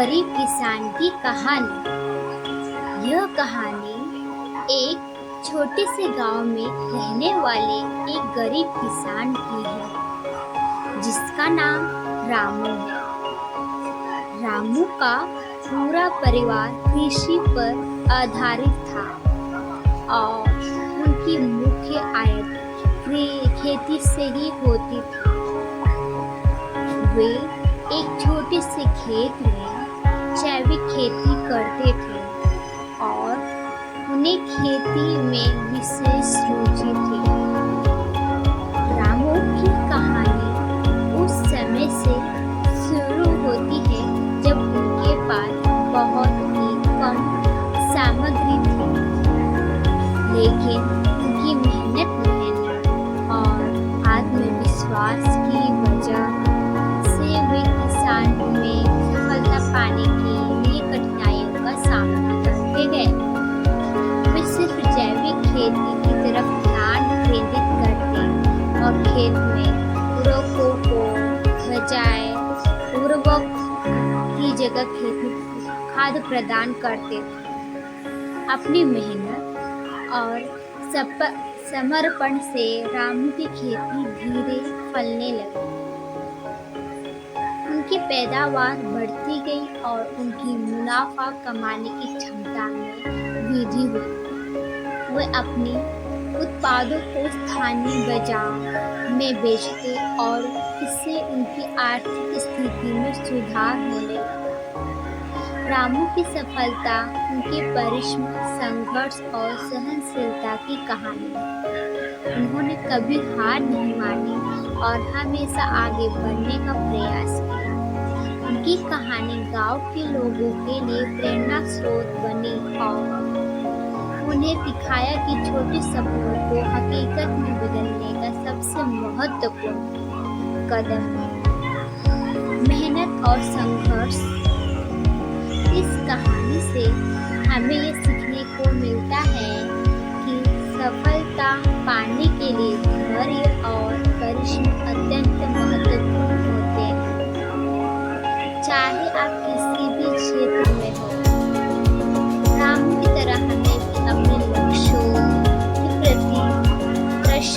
गरीब किसान की कहानी। यह कहानी एक छोटे से गांव में रहने वाले एक गरीब किसान की है जिसका नाम रामू है। रामू का पूरा परिवार कृषि पर आधारित था और उनकी मुख्य आय खेती से ही होती थी। वे एक छोटे से खेत में जैविक खेती करते थे और उन्हें खेती में विशेष रुचि थी। रामू की कहानी उस समय से शुरू होती है जब उनके पास बहुत ही कम सामग्री थी, लेकिन उनकी मेहनत और आत्मविश्वास की वजह से वे किसान में सफलता पाने के लिए कठिनाइयों का सामना करते गए। वे सिर्फ जैविक खेती की तरफ ध्यान केंद्रित करते और खेत में उर्वरकों को बजाय उर्वरक की जगह खाद प्रदान करते थे। अपनी मेहनत और समर्पण से रामू की खेती धीरे फलने लगी। उनकी पैदावार बढ़ती गई और उनकी मुनाफा कमाने की क्षमता में वृद्धि हुई। वे अपने उत्पादों को स्थानीय बाजार में बेचते और इससे उनकी आर्थिक स्थिति में सुधार होने लगा। रामू की सफलता उनके परिश्रम, संघर्ष और सहनशीलता की कहानी है। उन्होंने कभी हार नहीं मानी और हमेशा आगे बढ़ने का प्रयास किया। उनकी कहानी गांव के लोगों के लिए प्रेरणा स्रोत बनी और उन्हें दिखाया कि छोटे सपनों को हकीकत में बदलने का सबसे महत्वपूर्ण कदम है मेहनत और संघर्ष। इस कहानी से हमें ये सीखने को मिलता है कि सफलता पाने के लिए धैर्य और परिश्रम अत्यंत महत्वपूर्ण होते हैं। चाहे आप किसी भी क्षेत्र में हो, रामू की तरह हमें भी अपने लक्ष्यों के प्रति दृढ़